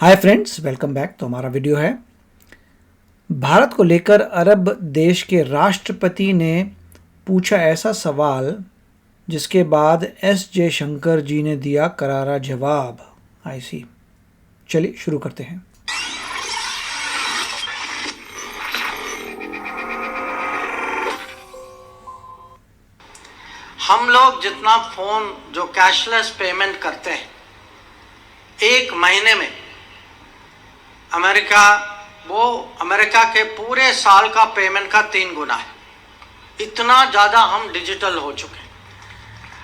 Hi friends, welcome back. तो हमारा video है भारत को लेकर अरब देश के राष्ट्रपति ने पूछा ऐसा सवाल जिसके बाद एस जयशंकर जी ने दिया करारा जवाब। आईसी चलिए शुरू करते हैं। हम लोग जितना फोन जो कैशलेस पेमेंट करते हैं, एक महीने में अमेरिका के पूरे साल का पेमेंट का 3 गुना है। इतना ज़्यादा हम डिजिटल हो चुके हैं।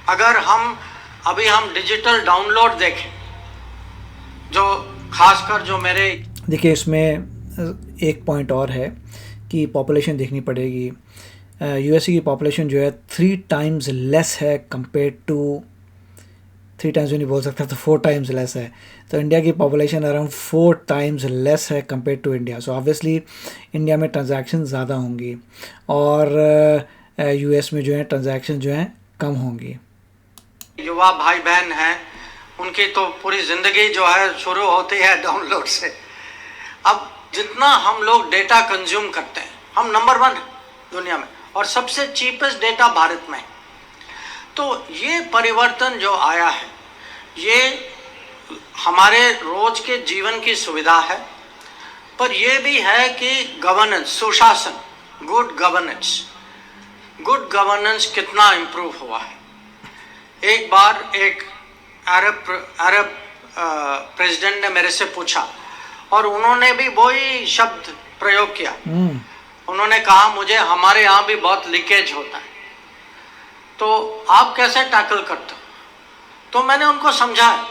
अगर हम डिजिटल डाउनलोड देखें, जो खासकर जो मेरे देखिए, इसमें एक पॉइंट और है कि पॉपुलेशन देखनी पड़ेगी। यूएसए की पॉपुलेशन जो है 3 टाइम्स लेस है कंपेयर टू 3 टाइम्स भी नहीं बोल सकता, तो 4 टाइम्स लेस है। तो इंडिया की पॉपुलेशन अराउंड 4 टाइम्स लेस है compare to India. So obviously India में ट्रांजैक्शन ज़्यादा होंगी और यूएस में जो है ट्रांजैक्शन जो है कम होंगी। युवा भाई बहन हैं, उनकी तो पूरी ज़िंदगी जो है शुरू होती है डाउनलोड से। अब जितना हम लोग डेटा कंज्यूम करते हैं, हम नंबर 1 दुनिया में और सबसे चीपेस्ट डेटा भारत में। तो ये परिवर्तन जो आया है, ये हमारे रोज के जीवन की सुविधा है, पर यह भी है कि गवर्नेंस, सुशासन, गुड गवर्नेंस कितना इम्प्रूव हुआ है। एक बार एक अरब प्रेसिडेंट ने मेरे से पूछा और उन्होंने भी वही शब्द प्रयोग किया। उन्होंने कहा, मुझे हमारे यहाँ भी बहुत लीकेज होता है, तो आप कैसे टैकल करते हो? तो मैंने उनको समझाया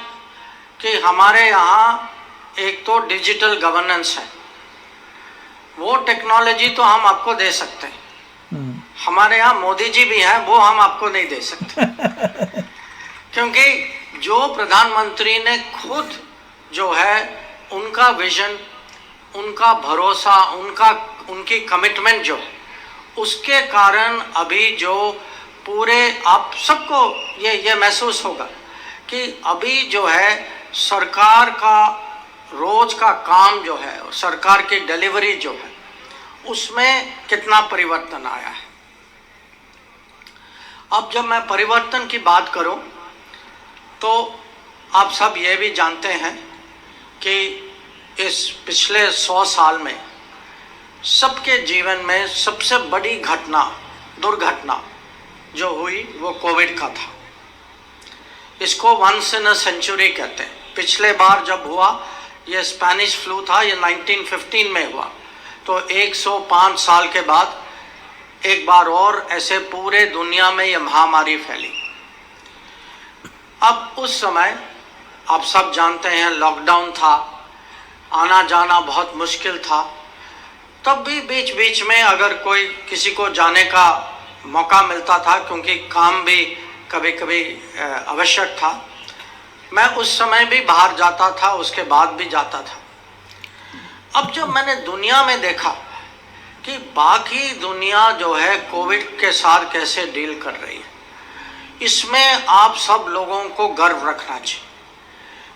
कि हमारे यहाँ एक तो डिजिटल गवर्नेंस है, वो टेक्नोलॉजी तो हम आपको दे सकते हैं। हमारे यहाँ मोदी जी भी हैं, वो हम आपको नहीं दे सकते क्योंकि जो प्रधानमंत्री ने खुद जो है उनका विजन, उनका भरोसा, उनकी कमिटमेंट जो है, उसके कारण अभी जो पूरे आप सबको ये महसूस होगा कि अभी जो है सरकार का रोज का काम जो है, सरकार की डिलीवरी जो है, उसमें कितना परिवर्तन आया है। अब जब मैं परिवर्तन की बात करूं, तो आप सब ये भी जानते हैं कि इस पिछले 100 साल में सबके जीवन में सबसे बड़ी दुर्घटना जो हुई वो कोविड का था। इसको वंस इन अ सेंचुरी कहते हैं। पिछले बार जब हुआ ये स्पेनिश फ्लू था, ये 1915 में हुआ। तो 105 साल के बाद एक बार और ऐसे पूरे दुनिया में ये महामारी फैली। अब उस समय आप सब जानते हैं लॉकडाउन था, आना जाना बहुत मुश्किल था। तब भी बीच बीच में अगर कोई किसी को जाने का मौका मिलता था, क्योंकि काम भी कभी कभी आवश्यक था, मैं उस समय भी बाहर जाता था, उसके बाद भी जाता था। अब जब मैंने दुनिया में देखा कि बाकी दुनिया जो है कोविड के साथ कैसे डील कर रही है, इसमें आप सब लोगों को गर्व रखना चाहिए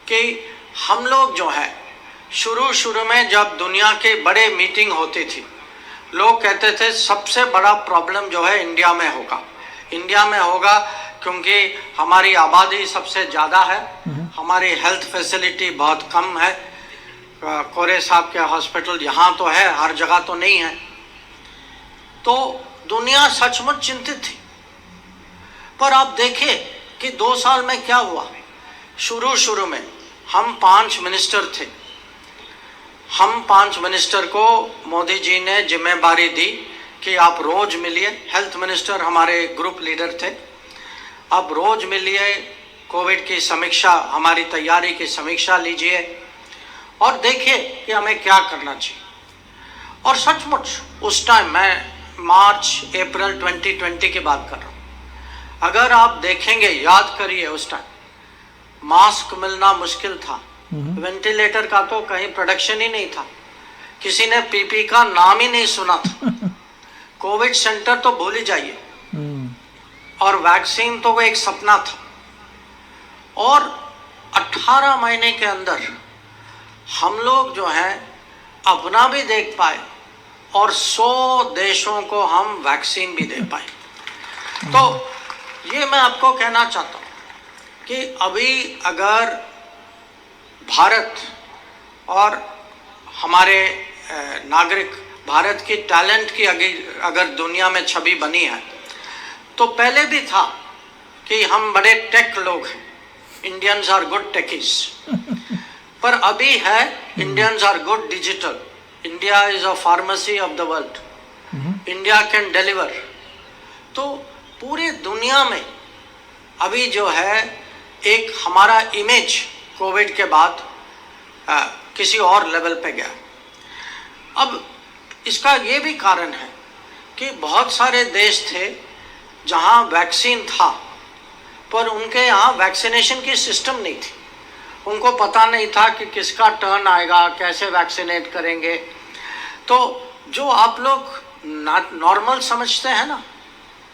कि हम लोग जो है शुरू में जब दुनिया के बड़े मीटिंग होती थी, लोग कहते थे सबसे बड़ा प्रॉब्लम जो है इंडिया में होगा क्योंकि हमारी आबादी सबसे ज़्यादा है, हमारी हेल्थ फैसिलिटी बहुत कम है। कोरे साहब के हॉस्पिटल यहाँ तो है, हर जगह तो नहीं है। तो दुनिया सचमुच चिंतित थी। पर आप देखिए कि 2 साल में क्या हुआ। शुरू में हम 5 मिनिस्टर थे। हम 5 मिनिस्टर को मोदी जी ने जिम्मेदारी दी कि आप रोज मिलिए। हेल्थ मिनिस्टर हमारे ग्रुप लीडर थे। आप रोज मिलिए, कोविड की समीक्षा, हमारी तैयारी की समीक्षा लीजिए और देखिए कि हमें क्या करना चाहिए। और सचमुच उस टाइम, मैं मार्च अप्रैल 2020 की बात कर रहा हूँ, अगर आप देखेंगे, याद करिए, उस टाइम मास्क मिलना मुश्किल था, वेंटिलेटर का तो कहीं प्रोडक्शन ही नहीं था, किसी ने पीपी का नाम ही नहीं सुना था। कोविड सेंटर तो भूल ही जाइए, और वैक्सीन तो वो एक सपना था। और 18 महीने के अंदर हम लोग जो है अपना भी देख पाए और 100 देशों को हम वैक्सीन भी दे पाए। तो ये मैं आपको कहना चाहता हूँ कि अभी अगर भारत और हमारे नागरिक भारत की टैलेंट की अगर दुनिया में छवि बनी है, तो पहले भी था कि हम बड़े टेक लोग हैं, इंडियंस आर गुड टेकीज, पर अभी है Indians are good digital, India is a pharmacy of the world, India can deliver. तो पूरी दुनिया में अभी जो है एक हमारा इमेज कोविड के बाद किसी और लेवल पे गया। अब इसका ये भी कारण है कि बहुत सारे देश थे जहां वैक्सीन था, पर उनके यहाँ वैक्सीनेशन की सिस्टम नहीं थी, उनको पता नहीं था कि किसका टर्न आएगा, कैसे वैक्सीनेट करेंगे। तो जो आप लोग नॉर्मल समझते हैं ना,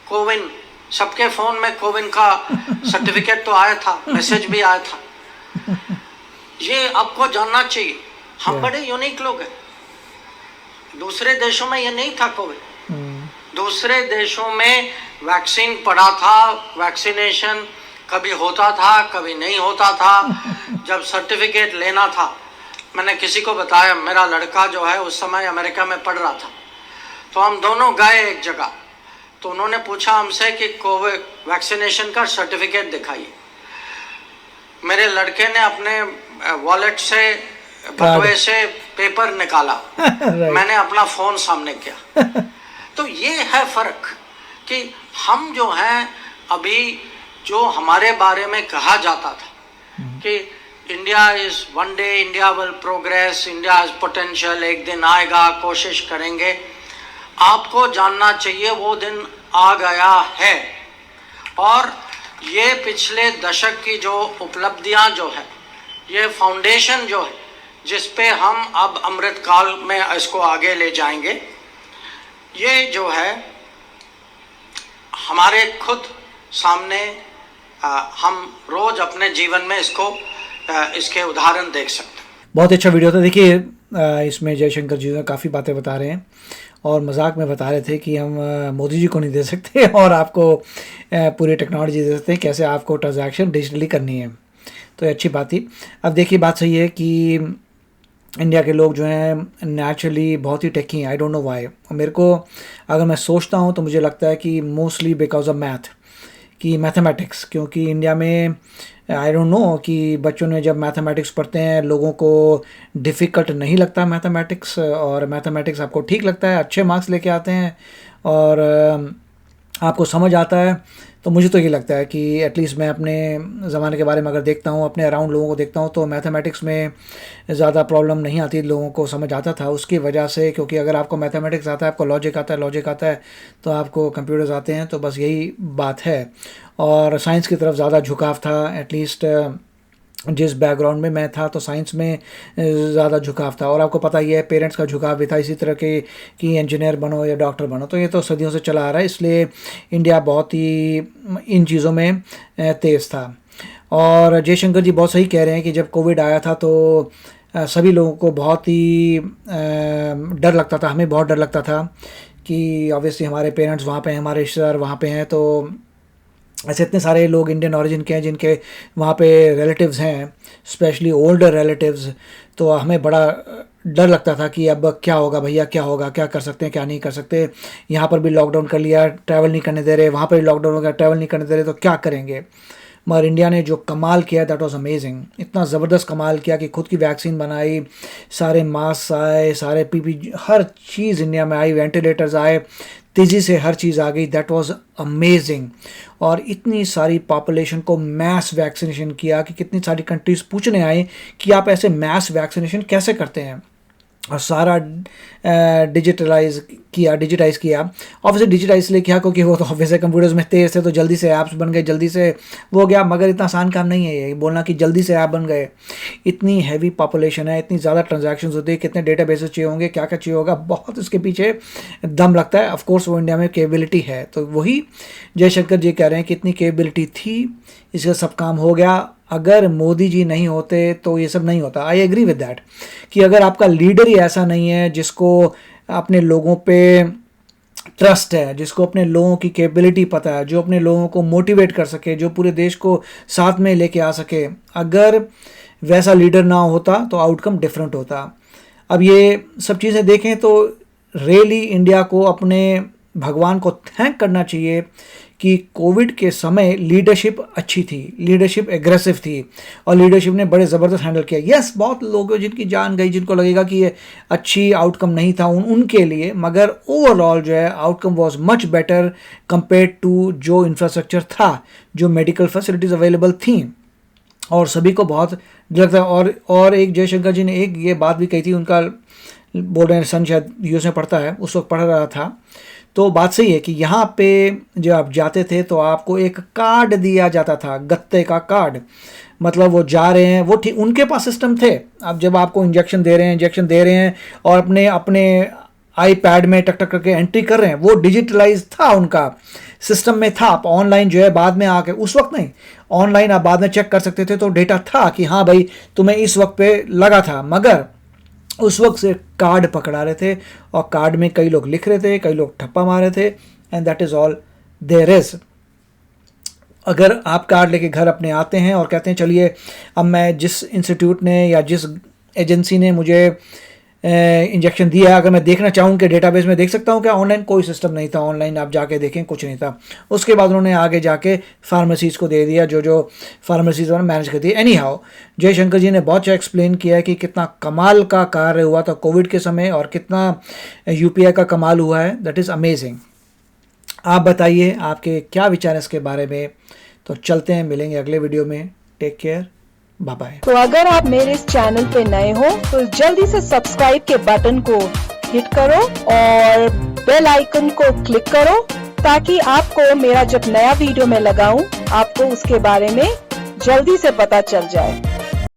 कोविन, सबके फ़ोन में कोविन का सर्टिफिकेट तो आया था, मैसेज भी आया था। ये आपको जानना चाहिए, हम बड़े यूनिक लोग हैं। दूसरे देशों में ये नहीं था कोविड, दूसरे देशों में वैक्सीन पड़ा था, वैक्सीनेशन कभी होता था कभी नहीं होता था। जब सर्टिफिकेट लेना था, मैंने किसी को बताया, मेरा लड़का जो है उस समय अमेरिका में पढ़ रहा था, तो हम दोनों गए एक जगह, तो उन्होंने पूछा हमसे कि कोविड वैक्सीनेशन का सर्टिफिकेट दिखाइए। मेरे लड़के ने अपने वॉलेट से बटुए से पेपर निकाला मैंने अपना फ़ोन सामने किया। तो ये है फ़र्क कि हम जो हैं अभी, जो हमारे बारे में कहा जाता था कि India is one day, India will progress, India is potential, एक दिन आएगा, कोशिश करेंगे। आपको जानना चाहिए वो दिन आ गया है, और ये पिछले दशक की जो उपलब्धियां जो है, ये फाउंडेशन जो है जिस पे हम अब अमृत काल में इसको आगे ले जाएंगे, ये जो है हमारे खुद सामने हम रोज अपने जीवन में इसको इसके उदाहरण देख सकते हैं। बहुत अच्छा वीडियो था। देखिए इसमें जयशंकर जी काफ़ी बातें बता रहे हैं और मजाक में बता रहे थे कि हम मोदी जी को नहीं दे सकते और आपको पूरी टेक्नोलॉजी दे सकते हैं, कैसे आपको ट्रांजैक्शन डिजिटली करनी है। तो ये अच्छी बात थी। अब देखिए बात सही है कि इंडिया के लोग जो हैं नेचुरली बहुत ही टेकी हैं, आई डोंट नो व्हाई। मेरे को अगर मैं सोचता हूँ तो मुझे लगता है कि मोस्टली बिकॉज ऑफ मैथ, कि मैथमेटिक्स, क्योंकि इंडिया में आई डोंट नो कि बच्चों ने जब मैथमेटिक्स पढ़ते हैं लोगों को डिफ़िकल्ट नहीं लगता मैथमेटिक्स, और मैथमेटिक्स आपको ठीक लगता है, अच्छे मार्क्स लेके आते हैं और आपको समझ आता है। तो मुझे तो ये लगता है कि एटलीस्ट मैं अपने ज़माने के बारे में अगर देखता हूँ, अपने अराउंड लोगों को देखता हूँ, तो मैथमेटिक्स में ज़्यादा प्रॉब्लम नहीं आती, लोगों को समझ आता था उसकी वजह से। क्योंकि अगर आपको मैथमेटिक्स आता है, आपको लॉजिक आता है, लॉजिक आता है, तो आपको कंप्यूटर्स आते हैं। तो बस यही बात है। और साइंस की तरफ ज़्यादा झुकाव था, एटलीस्ट जिस बैकग्राउंड में मैं था तो साइंस में ज़्यादा झुकाव था। और आपको पता ही है पेरेंट्स का झुकाव भी था इसी तरह के कि इंजीनियर बनो या डॉक्टर बनो। तो ये तो सदियों से चला आ रहा है, इसलिए इंडिया बहुत ही इन चीज़ों में तेज़ था। और जयशंकर जी बहुत सही कह रहे हैं कि जब कोविड आया था तो सभी लोगों को बहुत ही डर लगता था, हमें बहुत डर लगता था कि ऑब्वियसली हमारे पेरेंट्स वहाँ पे हैं, हमारे रिश्तेदार वहाँ पे हैं, तो ऐसे इतने सारे लोग इंडियन ओरिजिन के हैं जिनके वहाँ पे रिलेटिव्स हैं, स्पेशली ओल्डर रिलेटिव्स। तो हमें बड़ा डर लगता था कि अब क्या होगा भैया, क्या होगा, क्या कर सकते हैं, क्या नहीं कर सकते। यहाँ पर भी लॉकडाउन कर लिया, ट्रैवल नहीं करने दे रहे, वहाँ पर भी लॉकडाउन हो गया, ट्रैवल नहीं करने दे रहे, तो क्या करेंगे। मगर इंडिया ने जो कमाल किया दैट वाज अमेजिंग, इतना ज़बरदस्त कमाल किया कि खुद की वैक्सीन बनाई, सारे मास्क आए, सारे पीपी, हर चीज़ इंडिया में आई, वेंटिलेटर्स आए, तेज़ी से हर चीज़ आ गई, दैट वाज अमेजिंग। और इतनी सारी पॉपुलेशन को मैस वैक्सीनेशन किया कि कितनी सारी कंट्रीज़ पूछने आए कि आप ऐसे मैस वैक्सीनेशन कैसे करते हैं, और सारा डिजिटाइज़ किया। ऑब्वियसली डिजिटाइज इसलिए किया क्योंकि वो तो ऑब्वियसली कंप्यूटर्स में तेज़ थे, तो जल्दी से ऐप्स बन गए, जल्दी से वो हो गया। मगर इतना आसान काम नहीं है ये बोलना कि जल्दी से ऐप बन गए। इतनी हैवी पॉपुलेशन है, इतनी ज़्यादा ट्रांजैक्शंस होती है, कितने डेटाबेसेस चाहिए होंगे, क्या क्या चाहिए होगा, बहुत इसके पीछे दम लगता है। ऑफकोर्स वो इंडिया में कैपेबिलिटी है, तो वही जयशंकर जी कह रहे हैं कि इतनी कैपेबिलिटी थी, इसका सब काम हो गया। अगर मोदी जी नहीं होते तो ये सब नहीं होता। आई एग्री विद दैट कि अगर आपका लीडर ही ऐसा नहीं है जिसको अपने लोगों पे ट्रस्ट है, जिसको अपने लोगों की कैपेबिलिटी पता है, जो अपने लोगों को मोटिवेट कर सके, जो पूरे देश को साथ में लेके आ सके, अगर वैसा लीडर ना होता तो आउटकम डिफरेंट होता। अब ये सब चीज़ें देखें तो रियली इंडिया को अपने भगवान को थैंक करना चाहिए कि कोविड के समय लीडरशिप अच्छी थी, लीडरशिप एग्रेसिव थी और लीडरशिप ने बड़े ज़बरदस्त हैंडल किया। यस, बहुत लोग जिनकी जान गई, जिनको लगेगा कि ये अच्छी आउटकम नहीं था उनके लिए, मगर ओवरऑल जो है outcome was much better compare to जो इंफ्रास्ट्रक्चर था, जो मेडिकल फैसिलिटीज़ अवेलेबल थी और सभी को बहुत लगता है। और एक जयशंकर जी ने एक ये बात भी कही थी, उनका बोल रहे हैं सन शायद यूएस में पढ़ता है, उस वक्त पढ़ रहा था, तो बात सही है कि यहाँ पे जब आप जाते थे तो आपको एक कार्ड दिया जाता था, गत्ते का कार्ड, मतलब वो जा रहे हैं, वो ठीक उनके पास सिस्टम थे। अब जब आपको इंजेक्शन दे रहे हैं और अपने आईपैड में टक टक करके एंट्री कर रहे हैं, वो डिजिटलाइज था, उनका सिस्टम में था। आप ऑनलाइन जो है बाद में आके, उस वक्त नहीं, ऑनलाइन आप बाद में चेक कर सकते थे, तो डेटा था कि हाँ भाई तुम्हें इस वक्त पे लगा था, मगर उस वक्त से कार्ड पकड़ा रहे थे और कार्ड में कई लोग लिख रहे थे, कई लोग ठप्पा मार रहे थे, and that is all there is. अगर आप कार्ड लेके घर अपने आते हैं और कहते हैं चलिए अब मैं जिस इंस्टीट्यूट ने या जिस एजेंसी ने मुझे इंजेक्शन दिया है, अगर मैं देखना चाहूँ कि डेटाबेस में देख सकता हूँ क्या? ऑनलाइन कोई सिस्टम नहीं था, ऑनलाइन आप जाके देखें कुछ नहीं था। उसके बाद उन्होंने आगे जाके फार्मेसीज़ को दे दिया, जो फार्मेसीज़ उन्होंने मैनेज कर दिया। एनी हाउ, जयशंकर जी ने बहुत अच्छा एक्सप्लेन किया है कि कितना कमाल का कार्य हुआ था कोविड के समय और कितना यूपीआई का कमाल हुआ है। That is amazing. आप बताइए आपके क्या विचार हैं इसके बारे में। तो चलते हैं, मिलेंगे अगले वीडियो में। Take care, bye bye. तो अगर आप मेरे इस चैनल पे नए हो तो जल्दी से सब्सक्राइब के बटन को हिट करो और बेल आइकन को क्लिक करो, ताकि आपको मेरा जब नया वीडियो मैं लगाऊं आपको उसके बारे में जल्दी से पता चल जाए।